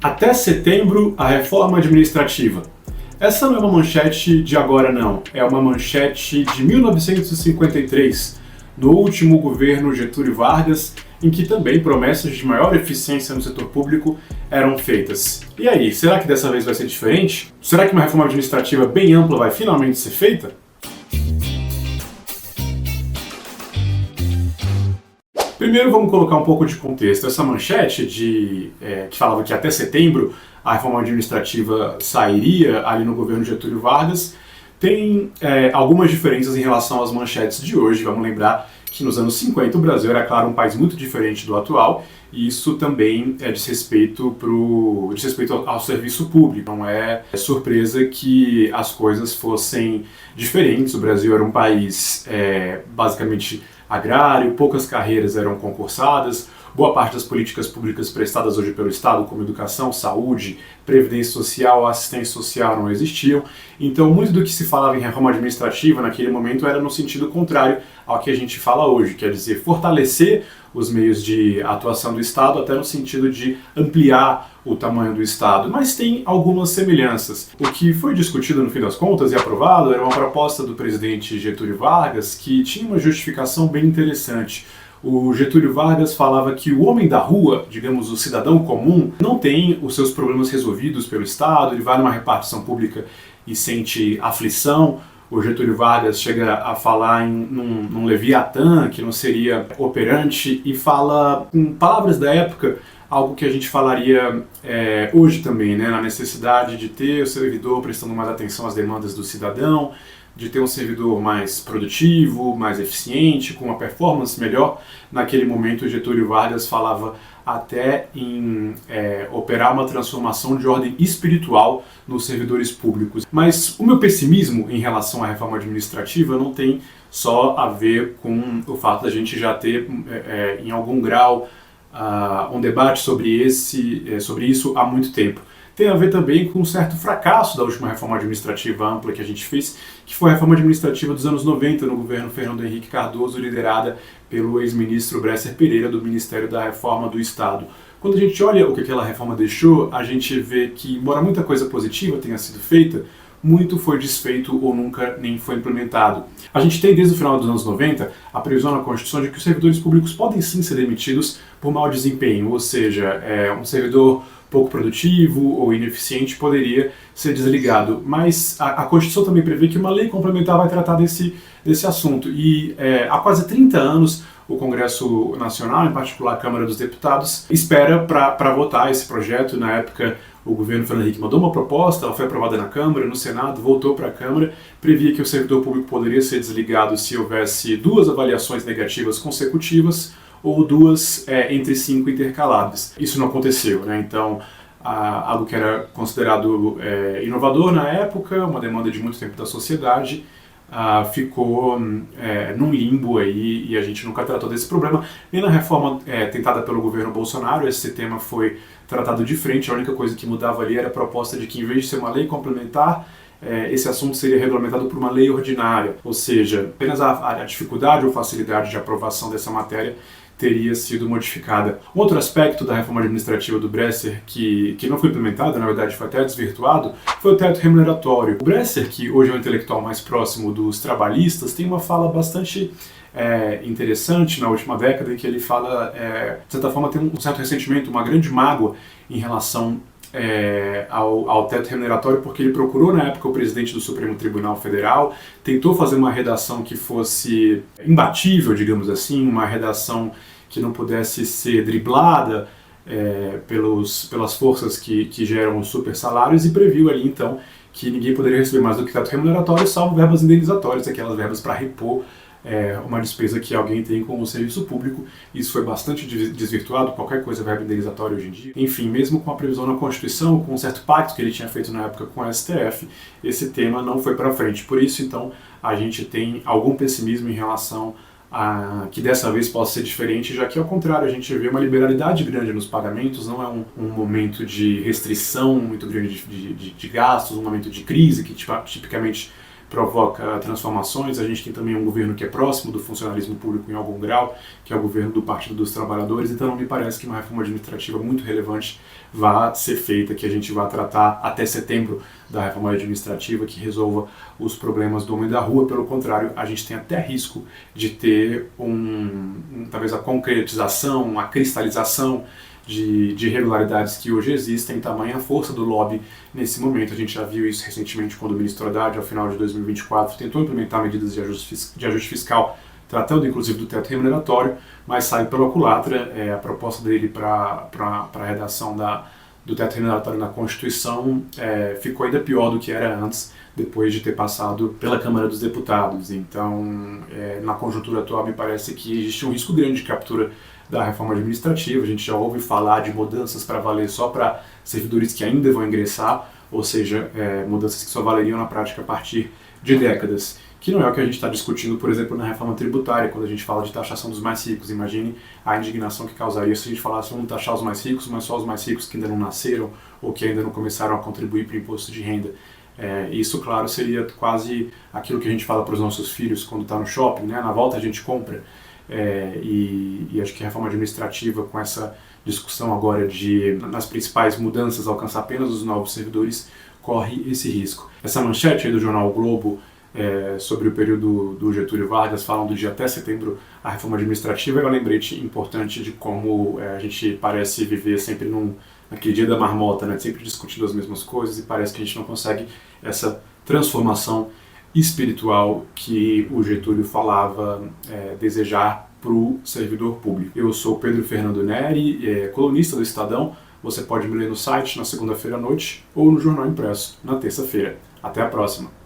Até setembro, a reforma administrativa. Essa não é uma manchete de agora não, é uma manchete de 1953, no último governo Getúlio Vargas, em que também promessas de maior eficiência no setor público eram feitas. E aí, será que dessa vez vai ser diferente? Será que uma reforma administrativa bem ampla vai finalmente ser feita? Primeiro vamos colocar um pouco de contexto. Essa manchete que falava que até setembro a reforma administrativa sairia ali no governo Getúlio Vargas tem algumas diferenças em relação às manchetes de hoje. Vamos lembrar que nos anos 50 o Brasil era, claro, um país muito diferente do atual, e isso também diz respeito ao serviço público. Não é surpresa que as coisas fossem diferentes. O Brasil era um país basicamente agrário, poucas carreiras eram concursadas, boa parte das políticas públicas prestadas hoje pelo Estado, como educação, saúde, previdência social, assistência social, não existiam. Então, muito do que se falava em reforma administrativa naquele momento era no sentido contrário ao que a gente fala hoje, quer dizer, fortalecer os meios de atuação do Estado, até no sentido de ampliar o tamanho do Estado, mas tem algumas semelhanças. O que foi discutido no fim das contas e aprovado era uma proposta do presidente Getúlio Vargas que tinha uma justificação bem interessante. O Getúlio Vargas falava que o homem da rua, digamos, o cidadão comum, não tem os seus problemas resolvidos pelo Estado, ele vai numa repartição pública e sente aflição. O Getúlio Vargas chega a falar num Leviatã, que não seria operante, e fala, em palavras da época, algo que a gente falaria hoje também, né, na necessidade de ter o servidor prestando mais atenção às demandas do cidadão, de ter um servidor mais produtivo, mais eficiente, com uma performance melhor. Naquele momento, o Getúlio Vargas falava até em operar uma transformação de ordem espiritual nos servidores públicos. Mas o meu pessimismo em relação à reforma administrativa não tem só a ver com o fato da gente já ter, em algum grau, um debate sobre isso há muito tempo. Tem a ver também com um certo fracasso da última reforma administrativa ampla que a gente fez, que foi a reforma administrativa dos anos 90 no governo Fernando Henrique Cardoso, liderada pelo ex-ministro Bresser Pereira do Ministério da Reforma do Estado. Quando a gente olha o que aquela reforma deixou, a gente vê que, embora muita coisa positiva tenha sido feita, muito foi desfeito ou nunca nem foi implementado. A gente tem desde o final dos anos 90 a previsão na Constituição de que os servidores públicos podem sim ser demitidos por mau desempenho, ou seja, um servidor pouco produtivo ou ineficiente poderia ser desligado. Mas a Constituição também prevê que uma lei complementar vai tratar desse assunto. E há quase 30 anos o Congresso Nacional, em particular a Câmara dos Deputados, espera para votar esse projeto. Na época, o governo Fernando Henrique mandou uma proposta, ela foi aprovada na Câmara, no Senado, voltou para a Câmara, previa que o servidor público poderia ser desligado se houvesse 2 avaliações negativas consecutivas ou 2 entre 5 intercaladas. Isso não aconteceu, né? Então, algo que era considerado inovador na época, uma demanda de muito tempo da sociedade, ficou num limbo aí, e a gente nunca tratou desse problema. Nem na reforma tentada pelo governo Bolsonaro, esse tema foi tratado de frente. A única coisa que mudava ali era a proposta de que, em vez de ser uma lei complementar, esse assunto seria regulamentado por uma lei ordinária, ou seja, apenas a dificuldade ou facilidade de aprovação dessa matéria teria sido modificada. Um outro aspecto da reforma administrativa do Bresser que não foi implementado, na verdade foi até desvirtuado, foi o teto remuneratório. O Bresser, que hoje é o intelectual mais próximo dos trabalhistas, tem uma fala bastante interessante na última década, em que ele fala, de certa forma, tem um certo ressentimento, uma grande mágoa em relação ao teto remuneratório, porque ele procurou na época o presidente do Supremo Tribunal Federal, tentou fazer uma redação que fosse imbatível, digamos assim, uma redação que não pudesse ser driblada pelas forças que geram os super salários, e previu ali então que ninguém poderia receber mais do que teto remuneratório, salvo verbas indenizatórias, aquelas verbas para repor uma despesa que alguém tem com o serviço público. Isso foi bastante desvirtuado, qualquer coisa é verba indenizatória hoje em dia. Enfim, mesmo com a previsão na Constituição, com um certo pacto que ele tinha feito na época com o STF, esse tema não foi para frente. Por isso, então, a gente tem algum pessimismo em relação a que dessa vez possa ser diferente, já que, ao contrário, a gente vê uma liberalidade grande nos pagamentos. Não é um momento de restrição muito grande de gastos, um momento de crise que tipicamente provoca transformações. A gente tem também um governo que é próximo do funcionalismo público em algum grau, que é o governo do Partido dos Trabalhadores, então não me parece que uma reforma administrativa muito relevante vá ser feita, que a gente vá tratar até setembro da reforma administrativa, que resolva os problemas do homem da rua. Pelo contrário, a gente tem até risco de ter talvez a concretização, a cristalização de irregularidades que hoje existem, tamanha força do lobby nesse momento. A gente já viu isso recentemente quando o ministro Haddad, ao final de 2024, tentou implementar medidas de ajuste fiscal, tratando inclusive do teto remuneratório, mas sai pela culatra. A proposta dele para a redação do teto remuneratório na Constituição ficou ainda pior do que era antes, depois de ter passado pela Câmara dos Deputados. Então, na conjuntura atual, me parece que existe um risco grande de captura da reforma administrativa. A gente já ouve falar de mudanças para valer só para servidores que ainda vão ingressar, ou seja, mudanças que só valeriam na prática a partir de décadas, que não é o que a gente está discutindo, por exemplo, na reforma tributária, quando a gente fala de taxação dos mais ricos. Imagine a indignação que causaria se a gente falasse vamos taxar os mais ricos, mas só os mais ricos que ainda não nasceram ou que ainda não começaram a contribuir para o imposto de renda. Isso, claro, seria quase aquilo que a gente fala para os nossos filhos quando está no shopping, né? Na volta a gente compra. E acho que a reforma administrativa, com essa discussão agora de, nas principais mudanças, alcançar apenas os novos servidores, corre esse risco. Essa manchete aí do jornal o Globo sobre o período do Getúlio Vargas, falando de até setembro a reforma administrativa, é um lembrete importante de como a gente parece viver sempre naquele dia da marmota, né? Sempre discutindo as mesmas coisas, e parece que a gente não consegue essa transformação espiritual que o Getúlio falava desejar para o servidor público. Eu sou Pedro Fernando Neri, colunista do Estadão. Você pode me ler no site na segunda-feira à noite ou no jornal impresso na terça-feira. Até a próxima!